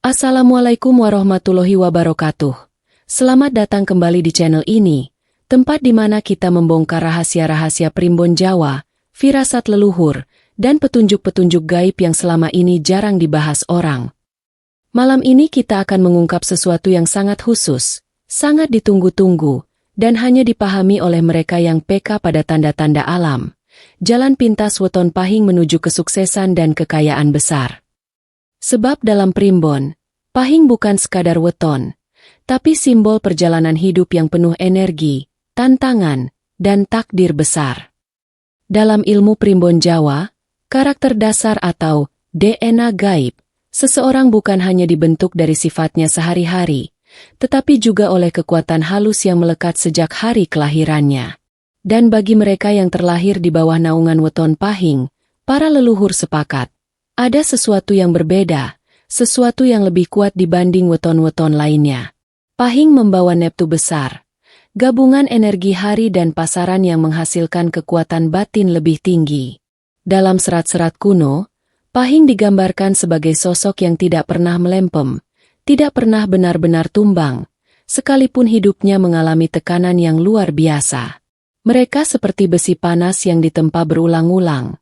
Assalamualaikum warahmatullahi wabarakatuh. Selamat datang kembali di channel ini, tempat di mana kita membongkar rahasia-rahasia Primbon Jawa, firasat leluhur, dan petunjuk-petunjuk gaib yang selama ini jarang dibahas orang. Malam ini kita akan mengungkap sesuatu yang sangat khusus, sangat ditunggu-tunggu, dan hanya dipahami oleh mereka yang peka pada tanda-tanda alam. Jalan pintas weton pahing menuju kesuksesan dan kekayaan besar. Sebab dalam Primbon, pahing bukan sekadar weton, tapi simbol perjalanan hidup yang penuh energi, tantangan, dan takdir besar. Dalam ilmu Primbon Jawa, karakter dasar atau DNA gaib, seseorang bukan hanya dibentuk dari sifatnya sehari-hari, tetapi juga oleh kekuatan halus yang melekat sejak hari kelahirannya. Dan bagi mereka yang terlahir di bawah naungan weton pahing, para leluhur sepakat, ada sesuatu yang berbeda, sesuatu yang lebih kuat dibanding weton-weton lainnya. Pahing membawa neptu besar, gabungan energi hari dan pasaran yang menghasilkan kekuatan batin lebih tinggi. Dalam serat-serat kuno, pahing digambarkan sebagai sosok yang tidak pernah melempem, tidak pernah benar-benar tumbang, sekalipun hidupnya mengalami tekanan yang luar biasa. Mereka seperti besi panas yang ditempa berulang-ulang.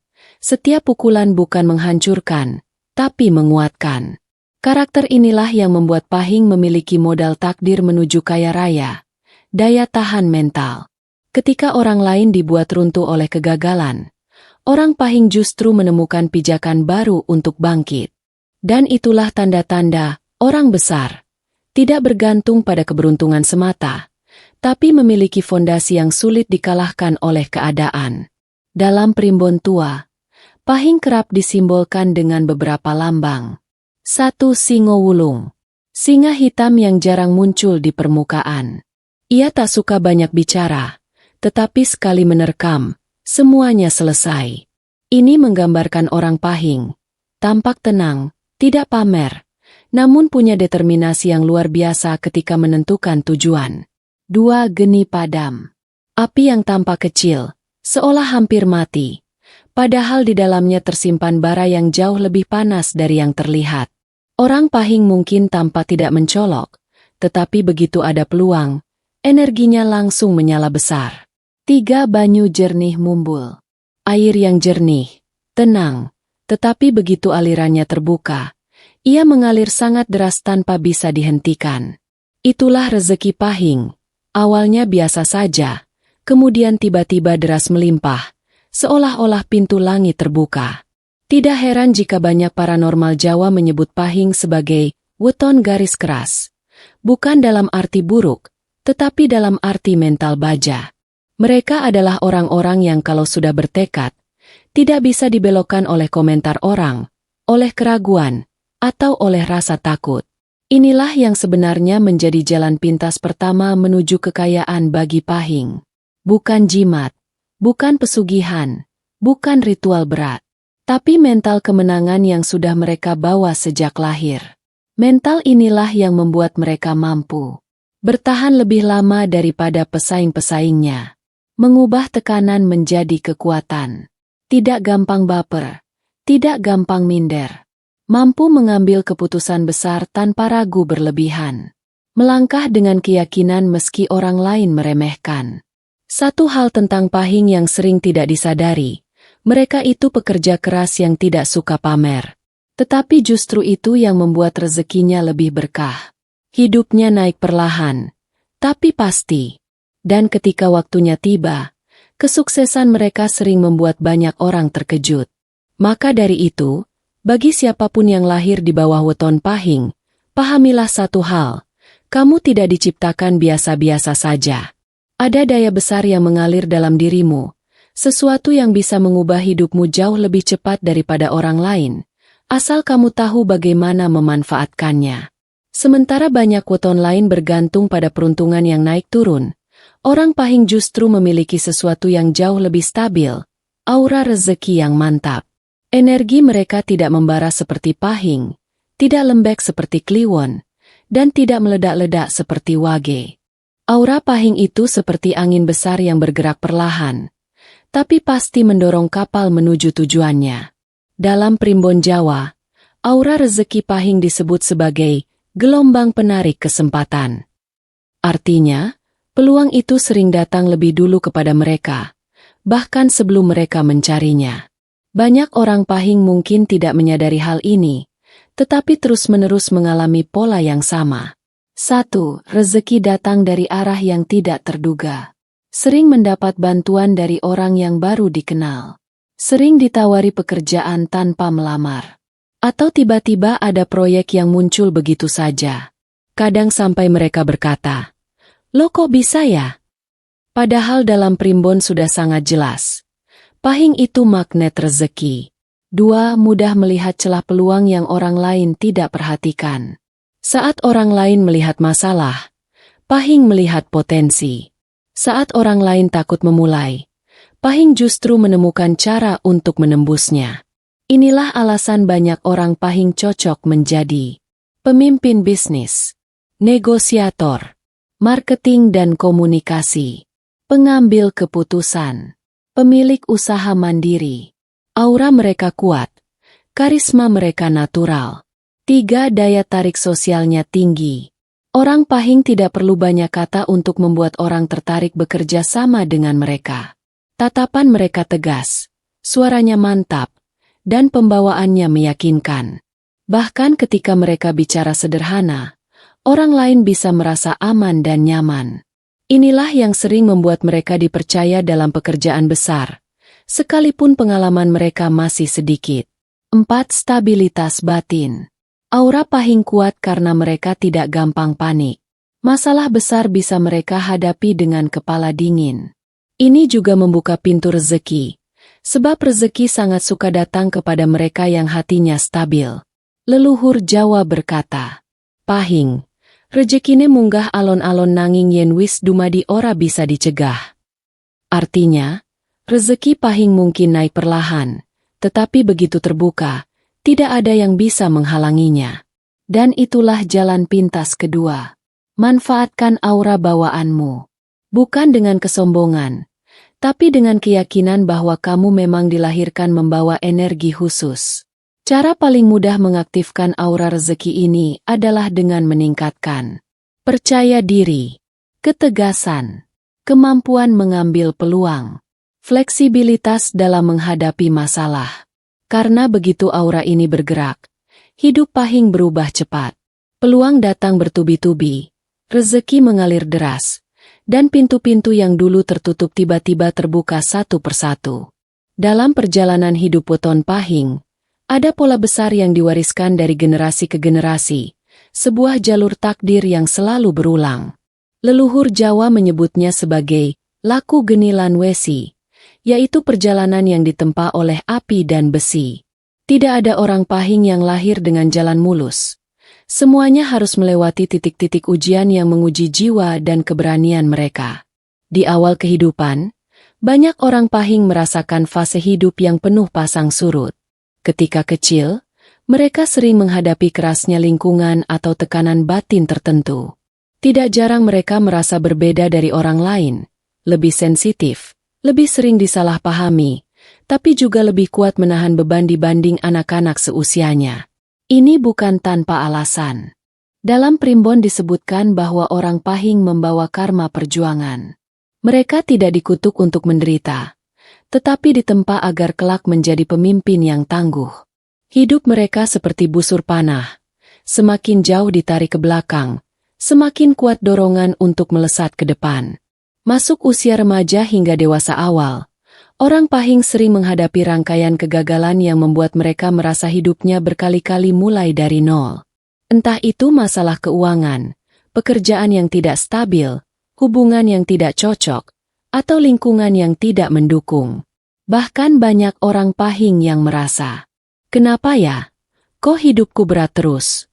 Setiap pukulan bukan menghancurkan, tapi menguatkan. Karakter inilah yang membuat pahing memiliki modal takdir menuju kaya raya, daya tahan mental. Ketika orang lain dibuat runtuh oleh kegagalan, orang pahing justru menemukan pijakan baru untuk bangkit. Dan itulah tanda-tanda orang besar. Tidak bergantung pada keberuntungan semata, tapi memiliki fondasi yang sulit dikalahkan oleh keadaan. Dalam Primbon tua, pahing kerap disimbolkan dengan beberapa lambang. 1. Singo wulung. Singa hitam yang jarang muncul di permukaan. Ia tak suka banyak bicara, tetapi sekali menerkam, semuanya selesai. Ini menggambarkan orang pahing, tampak tenang, tidak pamer, namun punya determinasi yang luar biasa ketika menentukan tujuan. 2. Geni padam. Api yang tampak kecil, seolah hampir mati. Padahal di dalamnya tersimpan bara yang jauh lebih panas dari yang terlihat. Orang pahing mungkin tampak tidak mencolok, tetapi begitu ada peluang, energinya langsung menyala besar. 3. Banyu jernih mumbul. Air yang jernih, tenang, tetapi begitu alirannya terbuka, ia mengalir sangat deras tanpa bisa dihentikan. Itulah rezeki pahing. Awalnya biasa saja, kemudian tiba-tiba deras melimpah, seolah-olah pintu langit terbuka. Tidak heran jika banyak paranormal Jawa menyebut pahing sebagai weton garis keras. Bukan dalam arti buruk, tetapi dalam arti mental baja. Mereka adalah orang-orang yang kalau sudah bertekad, tidak bisa dibelokkan oleh komentar orang, oleh keraguan, atau oleh rasa takut. Inilah yang sebenarnya menjadi jalan pintas pertama menuju kekayaan bagi pahing. Bukan jimat, bukan pesugihan, bukan ritual berat, tapi mental kemenangan yang sudah mereka bawa sejak lahir. Mental inilah yang membuat mereka mampu bertahan lebih lama daripada pesaing-pesaingnya, mengubah tekanan menjadi kekuatan, tidak gampang baper, tidak gampang minder, mampu mengambil keputusan besar tanpa ragu berlebihan, melangkah dengan keyakinan meski orang lain meremehkan. Satu hal tentang pahing yang sering tidak disadari, mereka itu pekerja keras yang tidak suka pamer. Tetapi justru itu yang membuat rezekinya lebih berkah. Hidupnya naik perlahan, tapi pasti. Dan ketika waktunya tiba, kesuksesan mereka sering membuat banyak orang terkejut. Maka dari itu, bagi siapapun yang lahir di bawah weton pahing, pahamilah satu hal, kamu tidak diciptakan biasa-biasa saja. Ada daya besar yang mengalir dalam dirimu, sesuatu yang bisa mengubah hidupmu jauh lebih cepat daripada orang lain, asal kamu tahu bagaimana memanfaatkannya. Sementara banyak weton lain bergantung pada peruntungan yang naik turun, orang pahing justru memiliki sesuatu yang jauh lebih stabil, aura rezeki yang mantap. Energi mereka tidak membara seperti pahing, tidak lembek seperti kliwon, dan tidak meledak-ledak seperti wage. Aura pahing itu seperti angin besar yang bergerak perlahan, tapi pasti mendorong kapal menuju tujuannya. Dalam Primbon Jawa, Aura rezeki Pahing disebut sebagai gelombang penarik kesempatan. Artinya, peluang itu sering datang lebih dulu kepada mereka, bahkan sebelum mereka mencarinya. Banyak orang Pahing mungkin tidak menyadari hal ini, tetapi terus-menerus mengalami pola yang sama. 1. Rezeki datang dari arah yang tidak terduga. Sering mendapat bantuan dari orang yang baru dikenal. Sering ditawari pekerjaan tanpa melamar. Atau tiba-tiba ada proyek yang muncul begitu saja. Kadang sampai mereka berkata, "Loh kok bisa ya?" Padahal dalam primbon sudah sangat jelas. Pahing itu magnet rezeki. 2. Mudah melihat celah peluang yang orang lain tidak perhatikan. Saat orang lain melihat masalah, Pahing melihat potensi. Saat orang lain takut memulai, Pahing justru menemukan cara untuk menembusnya. Inilah alasan banyak orang Pahing cocok menjadi pemimpin bisnis, negosiator, marketing dan komunikasi, pengambil keputusan, pemilik usaha mandiri. Aura mereka kuat, karisma mereka natural. 3. Daya tarik sosialnya tinggi. Orang Pahing tidak perlu banyak kata untuk membuat orang tertarik bekerja sama dengan mereka. Tatapan mereka tegas, suaranya mantap, dan pembawaannya meyakinkan. Bahkan ketika mereka bicara sederhana, orang lain bisa merasa aman dan nyaman. Inilah yang sering membuat mereka dipercaya dalam pekerjaan besar, sekalipun pengalaman mereka masih sedikit. 4. Stabilitas batin. Aura Pahing kuat karena mereka tidak gampang panik. Masalah besar bisa mereka hadapi dengan kepala dingin. Ini juga membuka pintu rezeki, sebab rezeki sangat suka datang kepada mereka yang hatinya stabil. Leluhur Jawa berkata, "Pahing, rejekine munggah alon-alon nanging yen wis dumadi ora bisa dicegah." Artinya, rezeki Pahing mungkin naik perlahan, tetapi begitu terbuka, tidak ada yang bisa menghalanginya. Dan itulah jalan pintas kedua. Manfaatkan aura bawaanmu. Bukan dengan kesombongan, tapi dengan keyakinan bahwa kamu memang dilahirkan membawa energi khusus. Cara paling mudah mengaktifkan aura rezeki ini adalah dengan meningkatkan percaya diri, ketegasan, kemampuan mengambil peluang, fleksibilitas dalam menghadapi masalah. Karena begitu aura ini bergerak, hidup Pahing berubah cepat. Peluang datang bertubi-tubi, rezeki mengalir deras, dan pintu-pintu yang dulu tertutup tiba-tiba terbuka satu persatu. Dalam perjalanan hidup weton Pahing, ada pola besar yang diwariskan dari generasi ke generasi, sebuah jalur takdir yang selalu berulang. Leluhur Jawa menyebutnya sebagai laku geni lan wesi, yaitu perjalanan yang ditempa oleh api dan besi. Tidak ada orang Pahing yang lahir dengan jalan mulus. Semuanya harus melewati titik-titik ujian yang menguji jiwa dan keberanian mereka. Di awal kehidupan, banyak orang Pahing merasakan fase hidup yang penuh pasang surut. Ketika kecil, mereka sering menghadapi kerasnya lingkungan atau tekanan batin tertentu. Tidak jarang mereka merasa berbeda dari orang lain, lebih sensitif, lebih sering disalahpahami, tapi juga lebih kuat menahan beban dibanding anak-anak seusianya. Ini bukan tanpa alasan. Dalam primbon disebutkan bahwa orang Pahing membawa karma perjuangan. Mereka tidak dikutuk untuk menderita, tetapi ditempa agar kelak menjadi pemimpin yang tangguh. Hidup mereka seperti busur panah. Semakin jauh ditarik ke belakang, semakin kuat dorongan untuk melesat ke depan. Masuk usia remaja hingga dewasa awal, orang Pahing sering menghadapi rangkaian kegagalan yang membuat mereka merasa hidupnya berkali-kali mulai dari nol. Entah itu masalah keuangan, pekerjaan yang tidak stabil, hubungan yang tidak cocok, atau lingkungan yang tidak mendukung. Bahkan banyak orang Pahing yang merasa, "Kenapa ya? Kok hidupku berat terus?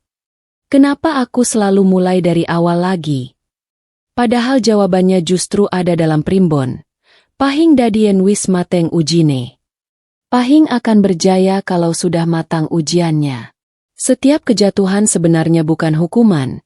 Kenapa aku selalu mulai dari awal lagi?" Padahal jawabannya justru ada dalam primbon. Pahing dadien wis mateng ujine. Pahing akan berjaya kalau sudah matang ujiannya. Setiap kejatuhan sebenarnya bukan hukuman,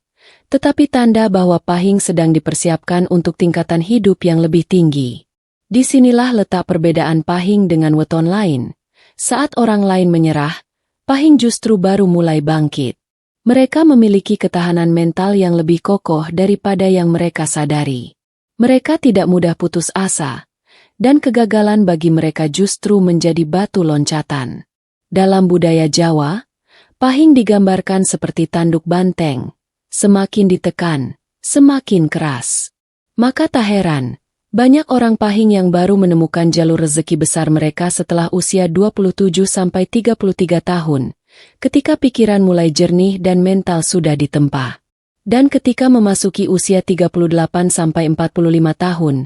tetapi tanda bahwa Pahing sedang dipersiapkan untuk tingkatan hidup yang lebih tinggi. Disinilah letak perbedaan Pahing dengan weton lain. Saat orang lain menyerah, Pahing justru baru mulai bangkit. Mereka memiliki ketahanan mental yang lebih kokoh daripada yang mereka sadari. Mereka tidak mudah putus asa, dan kegagalan bagi mereka justru menjadi batu loncatan. Dalam budaya Jawa, pahing digambarkan seperti tanduk banteng, semakin ditekan, semakin keras. Maka tak heran, banyak orang pahing yang baru menemukan jalur rezeki besar mereka setelah usia 27-33 tahun, ketika pikiran mulai jernih dan mental sudah ditempa. Dan ketika memasuki usia 38-45 tahun,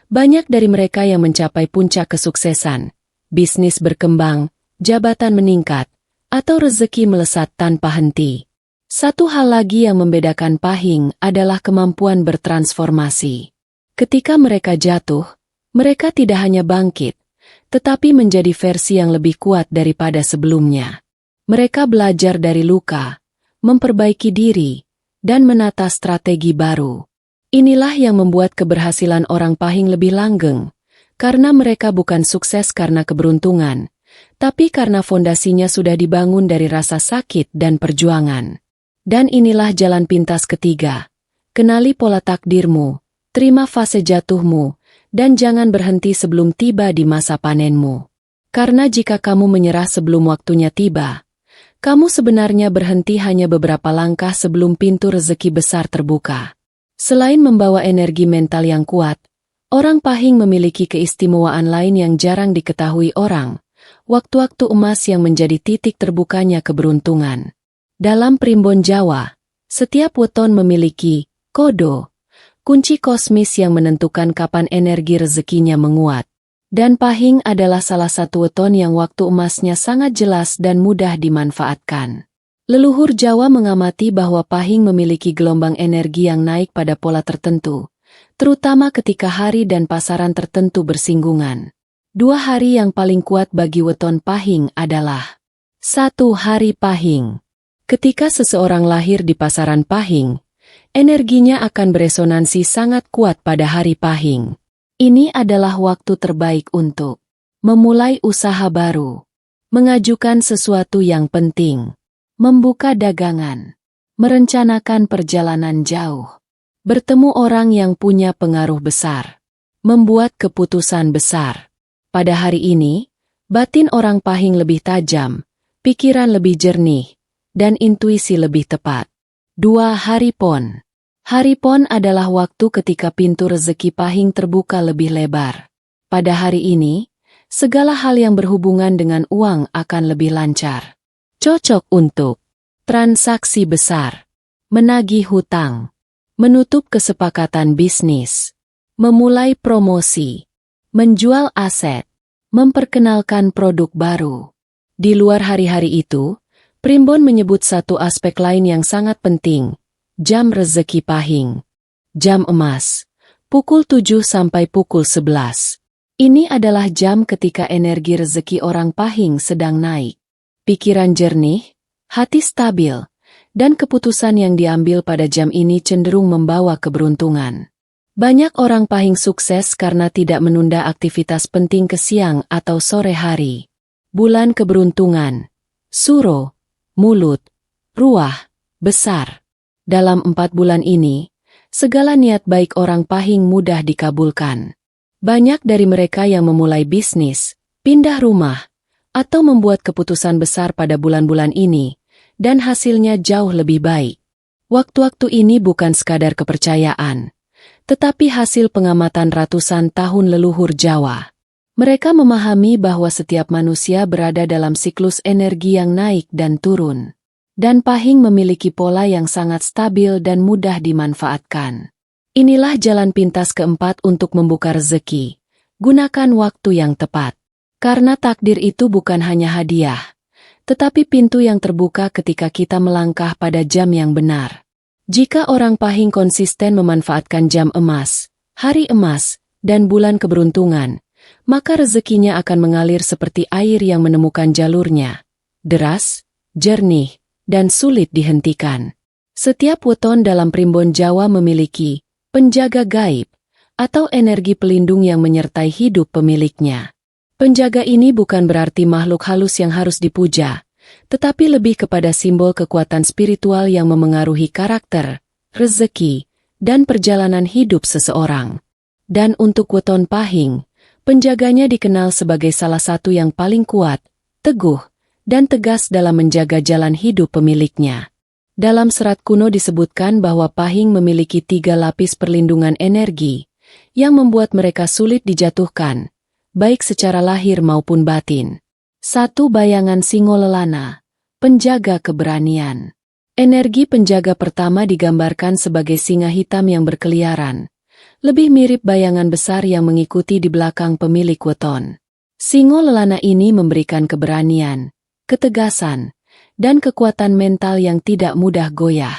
banyak dari mereka yang mencapai puncak kesuksesan, bisnis berkembang, jabatan meningkat, atau rezeki melesat tanpa henti. Satu hal lagi yang membedakan pahing adalah kemampuan bertransformasi. Ketika mereka jatuh, mereka tidak hanya bangkit, tetapi menjadi versi yang lebih kuat daripada sebelumnya. Mereka belajar dari luka, memperbaiki diri, dan menata strategi baru. Inilah yang membuat keberhasilan orang pahing lebih langgeng, karena mereka bukan sukses karena keberuntungan, tapi karena fondasinya sudah dibangun dari rasa sakit dan perjuangan. Dan inilah jalan pintas ketiga. Kenali pola takdirmu, terima fase jatuhmu, dan jangan berhenti sebelum tiba di masa panenmu. Karena jika kamu menyerah sebelum waktunya tiba, kamu sebenarnya berhenti hanya beberapa langkah sebelum pintu rezeki besar terbuka. Selain membawa energi mental yang kuat, orang pahing memiliki keistimewaan lain yang jarang diketahui orang, waktu-waktu emas yang menjadi titik terbukanya keberuntungan. Dalam primbon Jawa, setiap weton memiliki kodo, kunci kosmis yang menentukan kapan energi rezekinya menguat. Dan pahing adalah salah satu weton yang waktu emasnya sangat jelas dan mudah dimanfaatkan. Leluhur Jawa mengamati bahwa pahing memiliki gelombang energi yang naik pada pola tertentu, terutama ketika hari dan pasaran tertentu bersinggungan. 2 hari yang paling kuat bagi weton pahing adalah 1. Hari Pahing. Ketika seseorang lahir di pasaran pahing, energinya akan beresonansi sangat kuat pada hari pahing. Ini adalah waktu terbaik untuk memulai usaha baru, mengajukan sesuatu yang penting, membuka dagangan, merencanakan perjalanan jauh, bertemu orang yang punya pengaruh besar, membuat keputusan besar. Pada hari ini, batin orang pahing lebih tajam, pikiran lebih jernih, dan intuisi lebih tepat. 2. Hari Pon. Hari Pon adalah waktu ketika pintu rezeki pahing terbuka lebih lebar. Pada hari ini, segala hal yang berhubungan dengan uang akan lebih lancar. Cocok untuk transaksi besar, menagih hutang, menutup kesepakatan bisnis, memulai promosi, menjual aset, memperkenalkan produk baru. Di luar hari-hari itu, Primbon menyebut satu aspek lain yang sangat penting. Jam rezeki pahing. Jam emas. Pukul 7 sampai pukul 11. Ini adalah jam ketika energi rezeki orang pahing sedang naik. Pikiran jernih, hati stabil, dan keputusan yang diambil pada jam ini cenderung membawa keberuntungan. Banyak orang pahing sukses karena tidak menunda aktivitas penting ke siang atau sore hari. Bulan keberuntungan. Suro, mulut, ruah, besar. Dalam 4 bulan ini, segala niat baik orang pahing mudah dikabulkan. Banyak dari mereka yang memulai bisnis, pindah rumah, atau membuat keputusan besar pada bulan-bulan ini, dan hasilnya jauh lebih baik. Waktu-waktu ini bukan sekadar kepercayaan, tetapi hasil pengamatan ratusan tahun leluhur Jawa. Mereka memahami bahwa setiap manusia berada dalam siklus energi yang naik dan turun. Dan pahing memiliki pola yang sangat stabil dan mudah dimanfaatkan. Inilah jalan pintas keempat untuk membuka rezeki. Gunakan waktu yang tepat. Karena takdir itu bukan hanya hadiah, tetapi pintu yang terbuka ketika kita melangkah pada jam yang benar. Jika orang pahing konsisten memanfaatkan jam emas, hari emas, dan bulan keberuntungan, maka rezekinya akan mengalir seperti air yang menemukan jalurnya. Deras, jernih, dan sulit dihentikan. Setiap weton dalam primbon Jawa memiliki penjaga gaib atau energi pelindung yang menyertai hidup pemiliknya. Penjaga ini bukan berarti makhluk halus yang harus dipuja, tetapi lebih kepada simbol kekuatan spiritual yang memengaruhi karakter, rezeki, dan perjalanan hidup seseorang. Dan untuk weton pahing, penjaganya dikenal sebagai salah satu yang paling kuat, teguh, dan tegas dalam menjaga jalan hidup pemiliknya. Dalam serat kuno disebutkan bahwa pahing memiliki 3 lapis perlindungan energi, yang membuat mereka sulit dijatuhkan, baik secara lahir maupun batin. 1. Bayangan Singolelana, penjaga keberanian. Energi penjaga pertama digambarkan sebagai singa hitam yang berkeliaran, lebih mirip bayangan besar yang mengikuti di belakang pemilik weton. Singolelana ini memberikan keberanian, ketegasan, dan kekuatan mental yang tidak mudah goyah.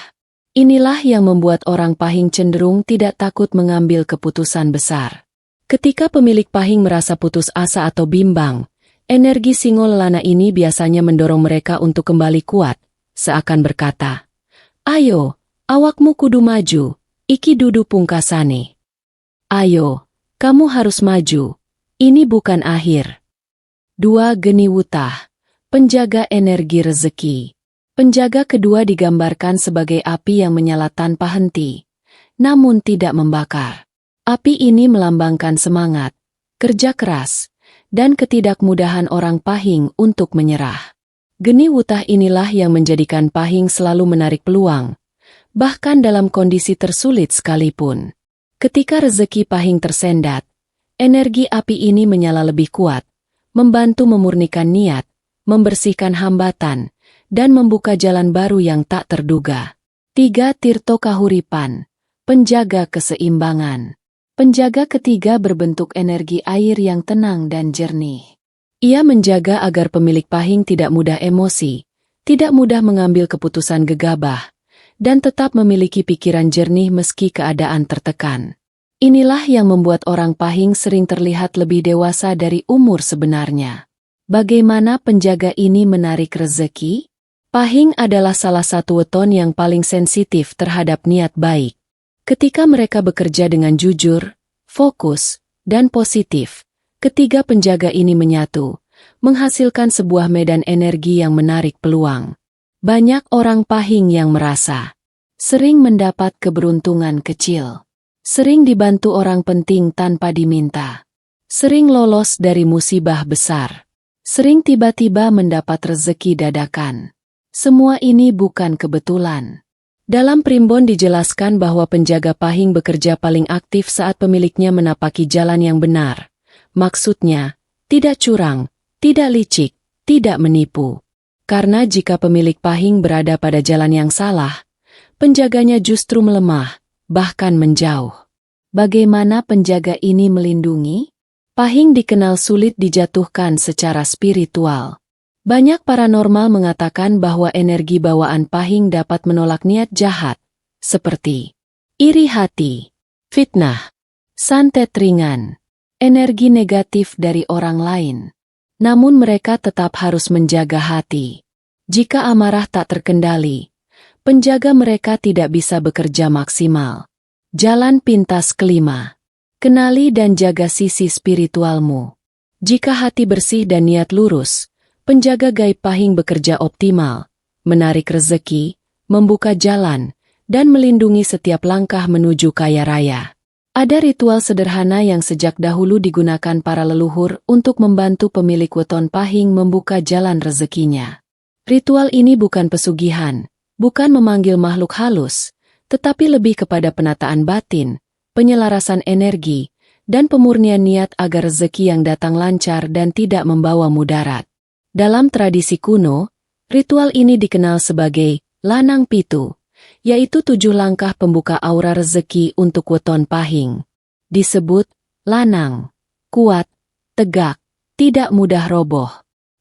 Inilah yang membuat orang pahing cenderung tidak takut mengambil keputusan besar. Ketika pemilik pahing merasa putus asa atau bimbang, energi Singolelana ini biasanya mendorong mereka untuk kembali kuat, seakan berkata, "Ayo, awakmu kudu maju, iki dudu pungkasane. Ayo, kamu harus maju, ini bukan akhir." 2. Geni Wutah, penjaga energi rezeki. Penjaga kedua digambarkan sebagai api yang menyala tanpa henti, namun tidak membakar. Api ini melambangkan semangat, kerja keras, dan ketidakmudahan orang pahing untuk menyerah. Geni Wutah inilah yang menjadikan pahing selalu menarik peluang, bahkan dalam kondisi tersulit sekalipun. Ketika rezeki pahing tersendat, energi api ini menyala lebih kuat, membantu memurnikan niat, membersihkan hambatan, dan membuka jalan baru yang tak terduga. 3. Tirto Kahuripan, penjaga keseimbangan. Penjaga ketiga berbentuk energi air yang tenang dan jernih. Ia menjaga agar pemilik pahing tidak mudah emosi, tidak mudah mengambil keputusan gegabah, dan tetap memiliki pikiran jernih meski keadaan tertekan. Inilah yang membuat orang pahing sering terlihat lebih dewasa dari umur sebenarnya. Bagaimana penjaga ini menarik rezeki? Pahing adalah salah satu weton yang paling sensitif terhadap niat baik. Ketika mereka bekerja dengan jujur, fokus, dan positif, ketiga penjaga ini menyatu, menghasilkan sebuah medan energi yang menarik peluang. Banyak orang pahing yang merasa sering mendapat keberuntungan kecil, sering dibantu orang penting tanpa diminta, sering lolos dari musibah besar, sering tiba-tiba mendapat rezeki dadakan. Semua ini bukan kebetulan. Dalam Primbon dijelaskan bahwa penjaga pahing bekerja paling aktif saat pemiliknya menapaki jalan yang benar. Maksudnya, tidak curang, tidak licik, tidak menipu. Karena jika pemilik pahing berada pada jalan yang salah, penjaganya justru melemah, bahkan menjauh. Bagaimana penjaga ini melindungi? Pahing dikenal sulit dijatuhkan secara spiritual. Banyak paranormal mengatakan bahwa energi bawaan pahing dapat menolak niat jahat, seperti iri hati, fitnah, santet ringan, energi negatif dari orang lain. Namun mereka tetap harus menjaga hati. Jika amarah tak terkendali, penjaga mereka tidak bisa bekerja maksimal. Jalan pintas kelima. Kenali dan jaga sisi spiritualmu. Jika hati bersih dan niat lurus, penjaga gaib pahing bekerja optimal, menarik rezeki, membuka jalan, dan melindungi setiap langkah menuju kaya raya. Ada ritual sederhana yang sejak dahulu digunakan para leluhur untuk membantu pemilik weton pahing membuka jalan rezekinya. Ritual ini bukan pesugihan, bukan memanggil makhluk halus, tetapi lebih kepada penataan batin, penyelarasan energi, dan pemurnian niat agar rezeki yang datang lancar dan tidak membawa mudarat. Dalam tradisi kuno, ritual ini dikenal sebagai lanang pitu, yaitu 7 langkah pembuka aura rezeki untuk weton pahing. Disebut lanang, kuat, tegak, tidak mudah roboh.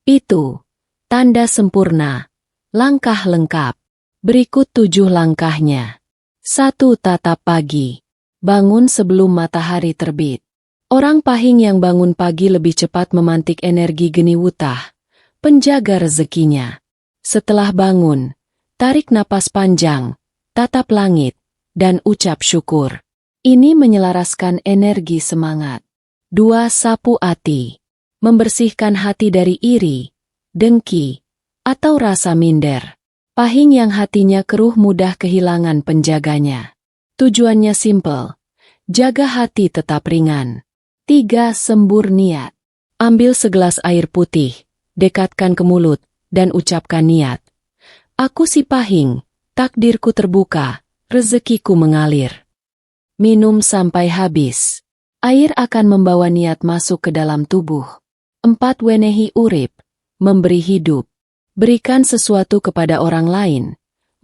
Pitu, tanda sempurna, langkah lengkap. Berikut 7 langkahnya. 1. Tatap pagi. Bangun sebelum matahari terbit. Orang pahing yang bangun pagi lebih cepat memantik energi geni wutah, penjaga rezekinya. Setelah bangun, tarik napas panjang, tatap langit, dan ucap syukur. Ini menyelaraskan energi semangat. 2. Sapu hati. Membersihkan hati dari iri, dengki, atau rasa minder. Pahing yang hatinya keruh mudah kehilangan penjaganya. Tujuannya simpel, jaga hati tetap ringan. 3. Sembur niat. Ambil segelas air putih, dekatkan ke mulut, dan ucapkan niat. Aku si Pahing, takdirku terbuka, rezekiku mengalir. Minum sampai habis. Air akan membawa niat masuk ke dalam tubuh. 4. Wenehi urip. Memberi hidup. Berikan sesuatu kepada orang lain,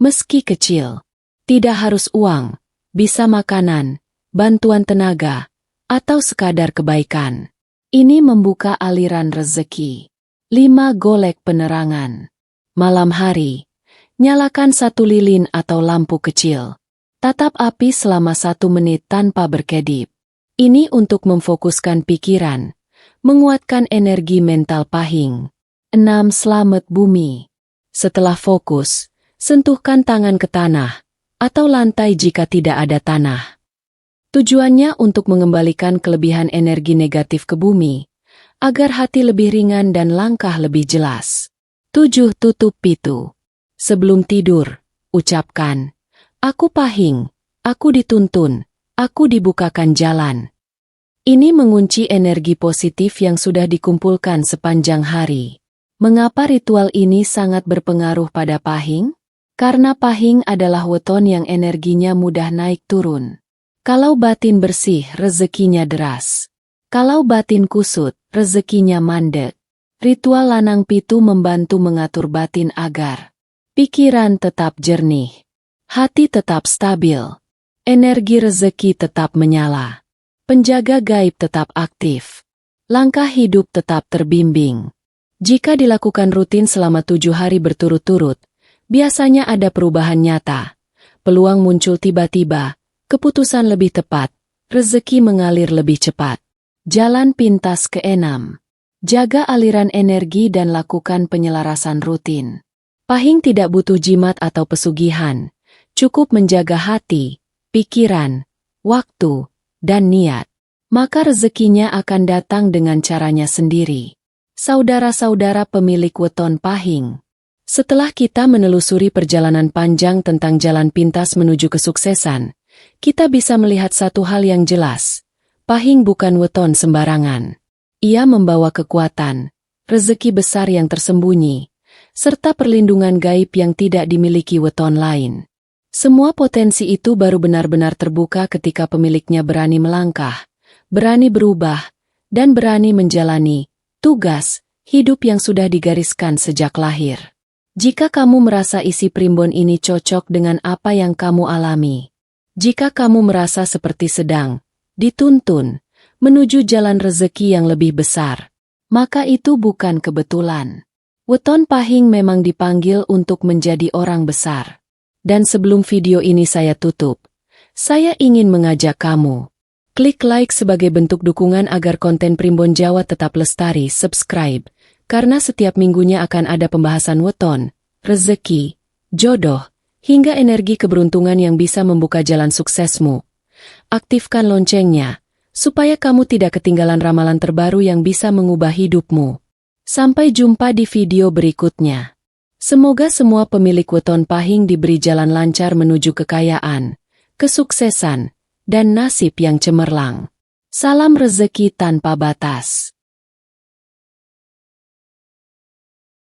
meski kecil. Tidak harus uang, bisa makanan, bantuan tenaga, atau sekadar kebaikan. Ini membuka aliran rezeki. 5. Golek penerangan. Malam hari, nyalakan satu lilin atau lampu kecil. Tatap api selama 1 menit tanpa berkedip. Ini untuk memfokuskan pikiran, menguatkan energi mental Pahing. 6. Selamat bumi. Setelah fokus, sentuhkan tangan ke tanah, atau lantai jika tidak ada tanah. Tujuannya untuk mengembalikan kelebihan energi negatif ke bumi, agar hati lebih ringan dan langkah lebih jelas. 7. Tutup pintu. Sebelum tidur, ucapkan, aku Pahing, aku dituntun, aku dibukakan jalan. Ini mengunci energi positif yang sudah dikumpulkan sepanjang hari. Mengapa ritual ini sangat berpengaruh pada Pahing? Karena Pahing adalah weton yang energinya mudah naik turun. Kalau batin bersih, rezekinya deras. Kalau batin kusut, rezekinya mandek. Ritual lanang pitu membantu mengatur batin agar pikiran tetap jernih, hati tetap stabil, energi rezeki tetap menyala, penjaga gaib tetap aktif, langkah hidup tetap terbimbing. Jika dilakukan rutin selama 7 hari berturut-turut, biasanya ada perubahan nyata. Peluang muncul tiba-tiba, keputusan lebih tepat, rezeki mengalir lebih cepat. Jalan pintas ke-6. Jaga aliran energi dan lakukan penyelarasan rutin. Pahing tidak butuh jimat atau pesugihan, cukup menjaga hati, pikiran, waktu, dan niat. Maka rezekinya akan datang dengan caranya sendiri. Saudara-saudara pemilik weton Pahing, setelah kita menelusuri perjalanan panjang tentang jalan pintas menuju kesuksesan, kita bisa melihat satu hal yang jelas. Pahing bukan weton sembarangan. Ia membawa kekuatan, rezeki besar yang tersembunyi, serta perlindungan gaib yang tidak dimiliki weton lain. Semua potensi itu baru benar-benar terbuka ketika pemiliknya berani melangkah, berani berubah, dan berani menjalani tugas hidup yang sudah digariskan sejak lahir. Jika kamu merasa isi primbon ini cocok dengan apa yang kamu alami, jika kamu merasa seperti sedang dituntun menuju jalan rezeki yang lebih besar, maka itu bukan kebetulan. Weton Pahing memang dipanggil untuk menjadi orang besar. Dan sebelum video ini saya tutup, saya ingin mengajak kamu klik like sebagai bentuk dukungan agar konten Primbon Jawa tetap lestari. Subscribe, karena setiap minggunya akan ada pembahasan weton, rezeki, jodoh, hingga energi keberuntungan yang bisa membuka jalan suksesmu. Aktifkan loncengnya, supaya kamu tidak ketinggalan ramalan terbaru yang bisa mengubah hidupmu. Sampai jumpa di video berikutnya. Semoga semua pemilik weton Pahing diberi jalan lancar menuju kekayaan, kesuksesan, dan nasib yang cemerlang. Salam rezeki tanpa batas.